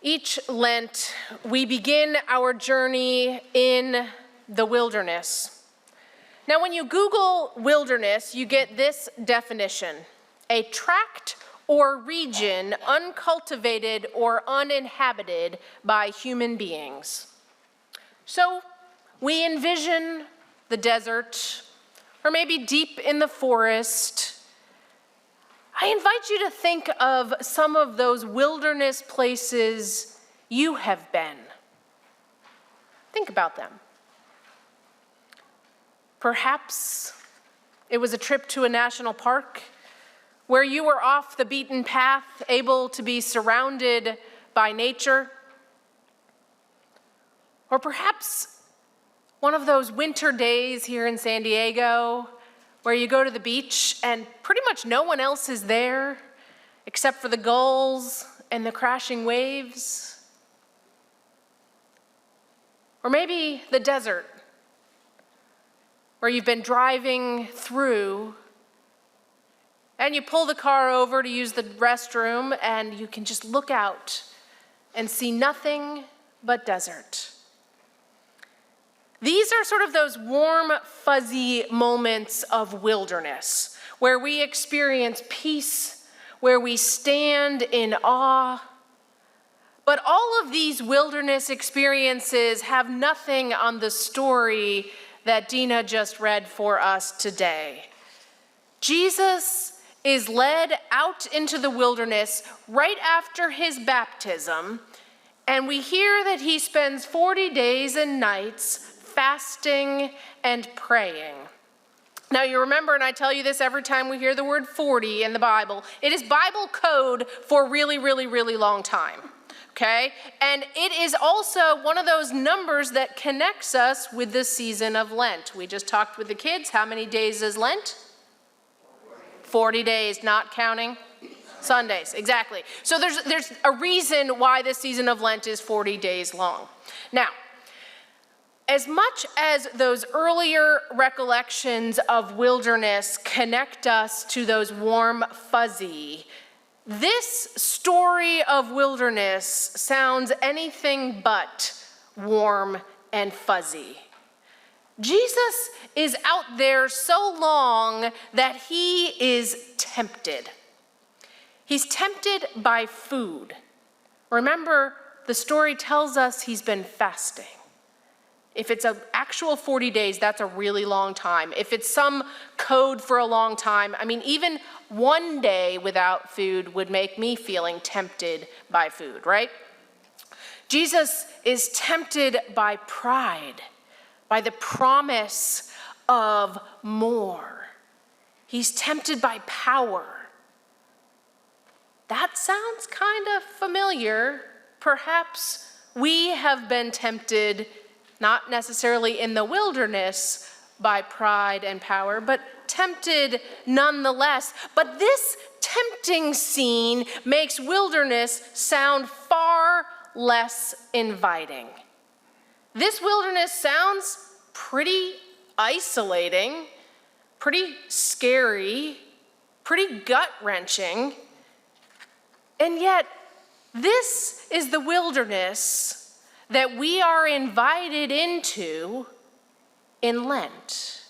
Each Lent, we begin our journey in the wilderness. Now, when you Google wilderness, you get this definition: a tract or region uncultivated or uninhabited by human beings. So we envision the desert, or maybe deep in the forest. I invite you to think of some of those wilderness places you have been. Think about them. Perhaps it was a trip to a national park where you were off the beaten path, able to be surrounded by nature. Or perhaps one of those winter days here in San Diego where you go to the beach and pretty much no one else is there except for the gulls and the crashing waves. Or maybe the desert, where you've been driving through and you pull the car over to use the restroom and you can just look out and see nothing but desert. These are sort of those warm, fuzzy moments of wilderness where we experience peace, where we stand in awe. But all of these wilderness experiences have nothing on the story that Dina just read for us today. Jesus is led out into the wilderness right after his baptism, and we hear that he spends 40 days and nights fasting and praying. Now you remember, and I tell you this every time we hear the word 40 in the Bible, it is Bible code for really, really, really long time, okay? And it is also one of those numbers that connects us with the season of Lent. We just talked with the kids, how many days is Lent? 40 days, not counting Sundays, exactly. So there's a reason why this season of Lent is 40 days long. Now, as much as those earlier recollections of wilderness connect us to those warm, fuzzy, this story of wilderness sounds anything but warm and fuzzy. Jesus is out there so long that he is tempted. He's tempted by food. Remember, the story tells us he's been fasting. If it's an actual 40 days, that's a really long time. If it's some code for a long time, I mean, even one day without food would make me feeling tempted by food, right? Jesus is tempted by pride, by the promise of more. He's tempted by power. That sounds kind of familiar. Perhaps we have been tempted, not necessarily in the wilderness by pride and power, but tempted nonetheless. But this tempting scene makes wilderness sound far less inviting. This wilderness sounds pretty isolating, pretty scary, pretty gut-wrenching. And yet, this is the wilderness that we are invited into in Lent.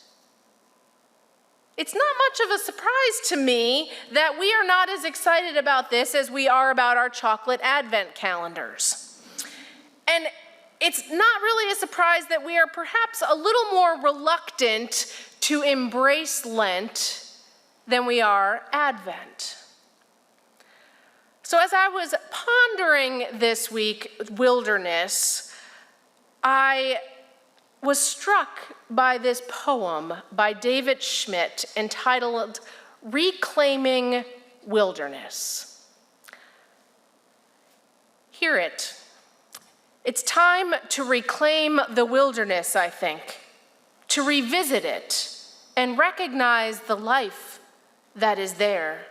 It's not much of a surprise to me that we are not as excited about this as we are about our chocolate Advent calendars. And it's not really a surprise that we are perhaps a little more reluctant to embrace Lent than we are Advent. So as I was pondering this week wilderness, I was struck by this poem by David Schmidt entitled Reclaiming Wilderness. Hear it. It's time to reclaim the wilderness, I think, to revisit it and recognize the life that is there.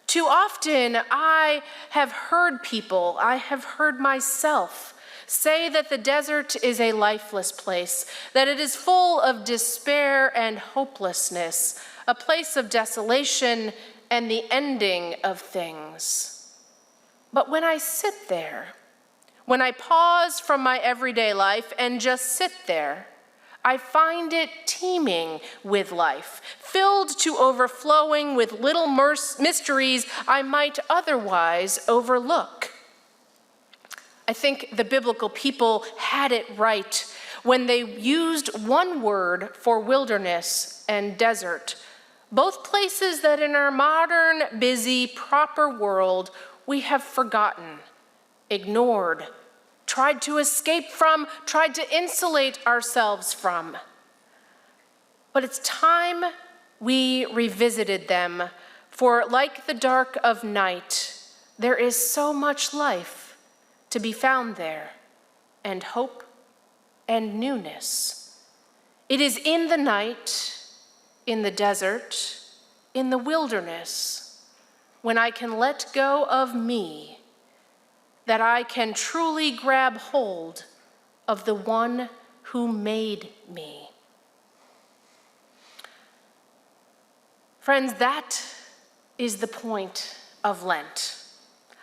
Too often, I have heard people, I have heard myself say that the desert is a lifeless place, that it is full of despair and hopelessness, a place of desolation and the ending of things. But when I sit there, when I pause from my everyday life and just sit there, I find it teeming with life, filled to overflowing with little mysteries I might otherwise overlook. I think the biblical people had it right when they used one word for wilderness and desert, both places that in our modern, busy, proper world we have forgotten, ignored, tried to escape from, tried to insulate ourselves from. But it's time we revisited them, for like the dark of night, there is so much life to be found there, and hope and newness. It is in the night, in the desert, in the wilderness, when I can let go of me, that I can truly grab hold of the one who made me. Friends, that is the point of Lent.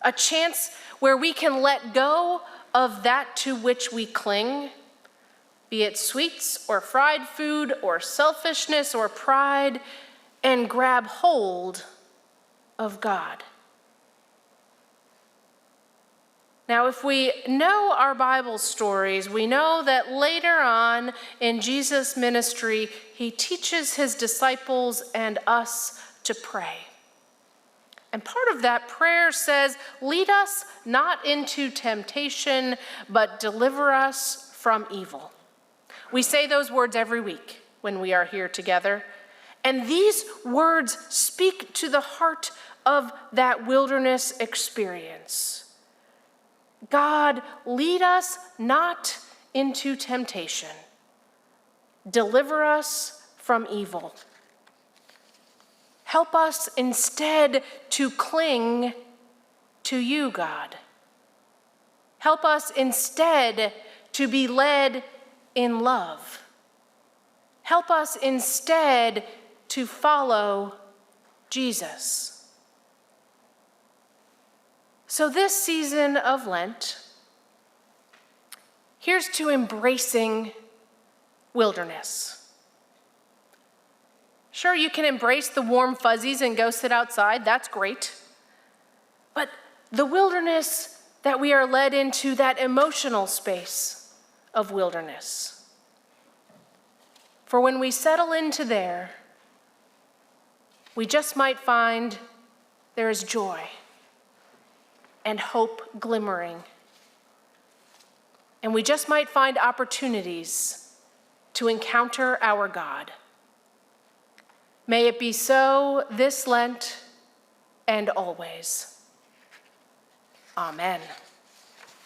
A chance where we can let go of that to which we cling, be it sweets or fried food or selfishness or pride, and grab hold of God. Now, if we know our Bible stories, we know that later on in Jesus' ministry, he teaches his disciples and us to pray. And part of that prayer says, "Lead us not into temptation, but deliver us from evil." We say those words every week when we are here together. And these words speak to the heart of that wilderness experience. God, lead us not into temptation. Deliver us from evil. Help us instead to cling to you, God. Help us instead to be led in love. Help us instead to follow Jesus. So this season of Lent, here's to embracing wilderness. Sure, you can embrace the warm fuzzies and go sit outside, that's great. But the wilderness that we are led into, that emotional space of wilderness. For when we settle into there, we just might find there is joy and hope glimmering. And we just might find opportunities to encounter our God. May it be so this Lent and always. Amen.